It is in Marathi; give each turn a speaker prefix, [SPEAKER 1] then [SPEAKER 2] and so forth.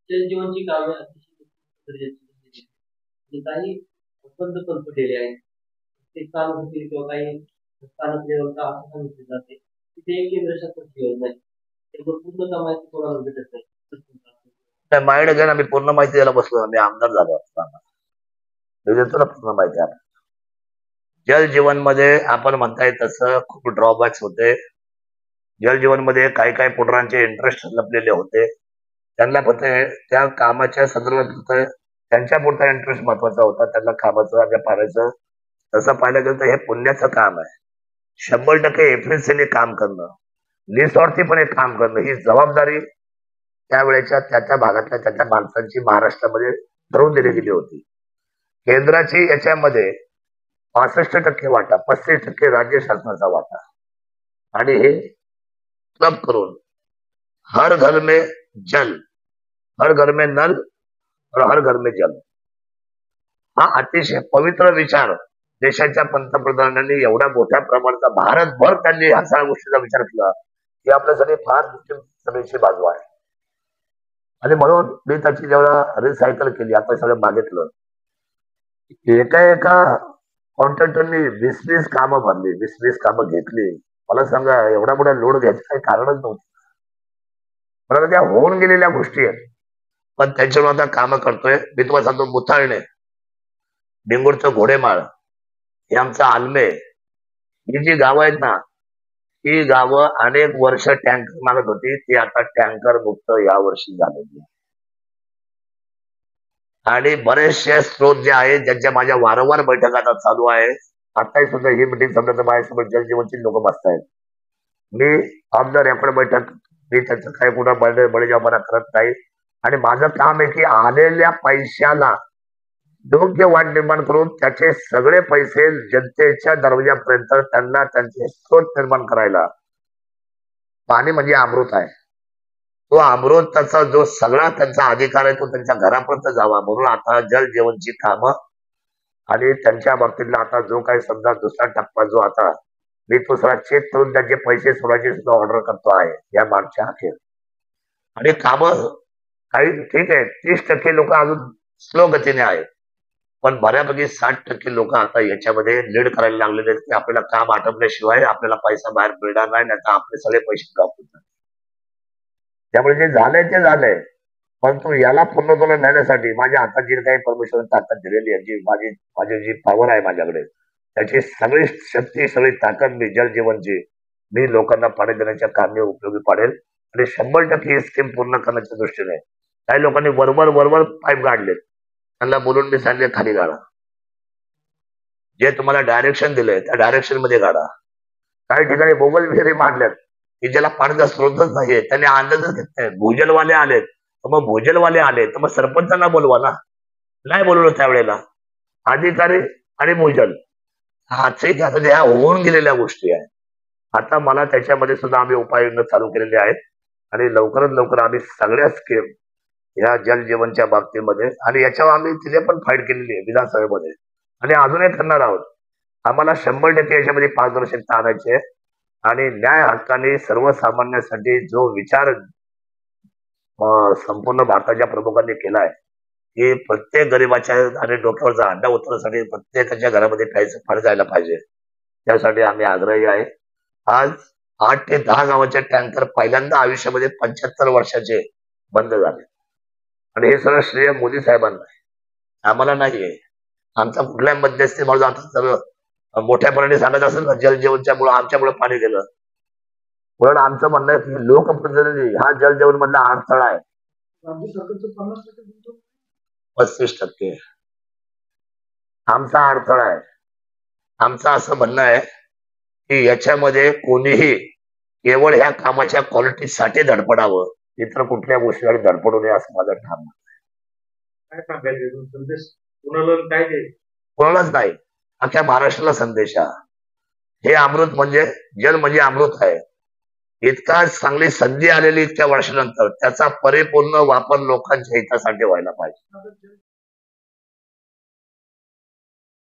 [SPEAKER 1] जलजीवनची कामे अतिशय गरजेची झालेली आहेत. आणि काही बंद पण पडलेले आहेत. ते काम होतील किंवा काही स्थानिक लेवलचा असं सांगितले जाते की ते केंद्र शासनाची योजना आहे. त्यामुळे पूर्ण कामाची कोणाला भेटत नाही.
[SPEAKER 2] माझ्याकडे घ्या ना, मी पूर्ण माहिती द्यायला बसलो. मी आमदार झालो असताना मी देतो ना पूर्ण माहिती. आपण जल जीवन मध्ये आपण म्हणताय तसं खूप ड्रॉबॅक्स होते. जल जीवन मध्ये काही काही पुढाऱ्यांचे इंटरेस्ट लपलेले होते. त्यांना फक्त त्या कामाच्या संदर्भात फक्त त्यांच्या पुरता इंटरेस्ट महत्वाचा होता. त्यांना कामाचं आणि पाण्याचं. तसं पाहिलं गेलं तर हे पुण्याचं काम आहे. 100% एफिशियंटली काम करणं, निस्वार्थीपणे काम करणं ही जबाबदारी त्यावेळेच्या त्या भागातल्या त्या माणसांची महाराष्ट्रामध्ये ठरवून दिली गेली होती. केंद्राची याच्यामध्ये 65% वाटा, 35% राज्य शासनाचा वाटा. आणि हे क्लब करून हर घर में जल, हर घर में नल और हर घर में जल हा अतिशय पवित्र विचार देशाच्या पंतप्रधानांनी एवढ्या मोठ्या प्रमाणाचा भारतभर त्यांनी ह्या सगळ्या गोष्टीचा विचार केला ही आपल्यासाठी फार सगळीची बाजू आहे. आणि म्हणून मी त्याची जेव्हा रिसायकल केली, आता सगळं मागितलं, एका एका कॉन्ट्रॅक्टरनी 20-20 कामं भरली, 20-20 कामं घेतली. मला सांगा एवढा मोठा लोड घ्यायचं काही कारणच नव्हतं. मला त्या होऊन गेलेल्या गोष्टी आहेत, पण त्यांच्यावर आता कामं करतोय. मी तुम्हाला सांगतो, मुथाळणे, बिंगूरचं घोडेमाळ, हे आमचं आलमे, ही जी गावं आहेत ना, ही गावं अनेक वर्ष टँकर मागत होती. ती आता टँकर मुक्त या वर्षी झालेली. आणि बरेचसे स्रोत जे आहेत ज्यांच्या माझ्या वारंवार बैठका आता चालू आहे. आताही सुद्धा ही मिटिंग समजा माझ्यासोबत जलजीवनची लोक बसतायत. मी ऑफ द रेकॉर्ड बैठक, मी त्याचं काही कुठं बळजबरी करत नाही. आणि माझं काम आहे की आलेल्या पैशाला योग्य वाट निर्माण करून त्याचे सगळे पैसे जनतेच्या दरवाजापर्यंत त्यांना त्यांचे स्रोत निर्माण करायला. पाणी म्हणजे अमृत आहे. तो अमृताचा जो सगळा त्यांचा अधिकार आहे तो त्यांच्या घरापर्यंत जावा, म्हणून आता जल जीवनची कामं आणि त्यांच्या बाबतीतला आता जो काही समजा दुसरा टप्पा जो आता मी तो सगळा चेक करून त्यांचे पैसे सोडायची सुद्धा ऑर्डर करतो आहे या मार्चच्या अखेर. आणि कामं काही ठीक आहे, 30% लोक अजून स्लो गतीने आहेत, पण बऱ्यापैकी 60% लोक आता याच्यामध्ये लीड करायला लागलेले आहेत की आपल्याला काम आटपल्याशिवाय आपल्याला पैसा बाहेर मिळणार नाही, नाही तर आपले सगळे पैसे ड्रॉप होतात. त्यामुळे जे झालंय ते झालंय, परंतु याला पूर्णत्वाला नेण्यासाठी माझ्या हातात जी काही परमेश्वराने ताकद दिलेली आहे, जी माझी जी पॉवर आहे माझ्याकडे, त्याची सगळी शक्ती, सगळी ताकद मी जल जीवनची मी लोकांना पाणी देण्याच्या कामी उपयोगी पाडेल. आणि 100% ही स्कीम पूर्ण करण्याच्या दृष्टीने काही लोकांनी वरवर पाईप गाडलेत, त्यांना बोलून मी सांगितले खाली गाडा. जे तुम्हाला डायरेक्शन दिलंय त्या डायरेक्शन मध्ये गाडा. काही ठिकाणी बोगल विहिरी मांडल्यात की ज्याला पाण्याचा स्रोतच नाहीये, त्यांनी अंदाजच घेत नाही. भूजलवाले आलेत तर मग भूजलवाले आले तर मग सरपंचांना बोलवा ना, नाही बोलवलं त्यावेळेला. अधिकारी आणि भूजल आजही आता ह्या होऊन गेलेल्या गोष्टी आहेत. आता मला त्याच्यामध्ये सुद्धा आम्ही उपाययोजना चालू केलेले आहेत. आणि लवकरात लवकर आम्ही सगळ्या स्कीम या जल जीवनच्या बाबतीमध्ये, आणि याच्यावर आम्ही तिथे पण फाईट केलेली आहे विधानसभेमध्ये आणि अजूनही करणार आहोत. आम्हाला 100% याच्यामध्ये पारदर्शकता आणायची आहे. आणि न्याय हक्काने सर्वसामान्यांसाठी जो विचार संपूर्ण भारताच्या प्रमुखांनी केलाय की प्रत्येक गरीबाच्या आणि डोक्यावरचा अंडा उतरण्यासाठी प्रत्येकाच्या घरामध्ये प्यायचं पाणी जायला पाहिजे, त्यासाठी आम्ही आग्रही आहे. आज 8 ते 10 गावाचे टँकर पहिल्यांदा आयुष्यामध्ये 75 वर्षाचे बंद झाले. आणि हे सगळं श्रेय मोदी साहेबांना आहे, आम्हाला नाहीये. आमचा कुठल्याही मध्यस्थी माझं आता सगळं मोठ्यापणाने सांगत असेल ना, जलजीवनच्या मुळे आमच्यामुळे पाणी गेलं. पण आमचं म्हणणं आहे की लोकप्रतिनिधी हा जलजीवन मधला अडथळा आहे. 35% आमचा अडथळा आहे. आमचं असं म्हणणं आहे की याच्यामध्ये कोणीही केवळ ह्या कामाच्या क्वालिटीसाठी धडपडावं, इतर कुठल्या गोष्टीसाठी धडपडू नये असं माझं ठाम
[SPEAKER 1] काय सांगायचं संदेश कोणाला काय द्यायचं?
[SPEAKER 2] कोणालाच नाही, अख्ख्या महाराष्ट्राला संदेश हा. हे अमृत म्हणजे जल म्हणजे अमृत आहे. इतका चांगली संधी आलेली इतक्या वर्षानंतर त्याचा परिपूर्ण वापर लोकांच्या हितासाठी व्हायला पाहिजे.